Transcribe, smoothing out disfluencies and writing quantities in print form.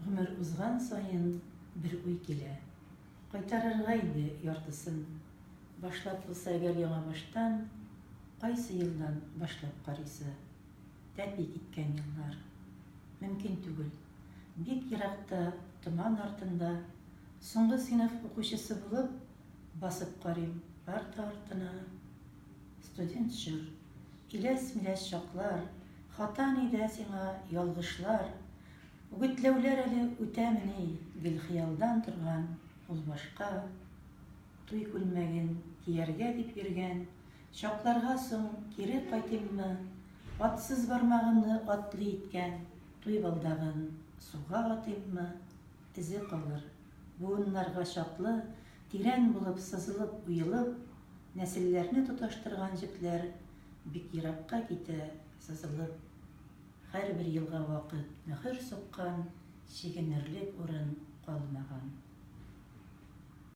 Гомер узган саен бер уй килә. Кайтарырга иде яртысын. Башлап булса әгәр яңа баштан, кайсы елдан башлап карыйсы? Тәпи киткән еллар. Мөмкин түгел. Бик еракта, томан артында, соңгы сыйныф укучысы булып, басып карыйм парта артына. Студент җыр, иләс-миләс чаклар, хатан иде сиңа ялгышлар. Үгетләүләр әле үтәмени, гел хыялдан торган ул башка. Туй күлмәген кияргә дип йөргән, чакларга соң кире кайтыйммы? Атсыз бармагымны атлы иткән, туй балдагын суга атыйммы? Изе калыр. Буыннарга чаклы, тирән булып сызылып уелып, нәселләрне тоташтырган җепләр бик еракка китә сызылып. Һәрбер елга вакыт мөһер суккан, чигенерлек урын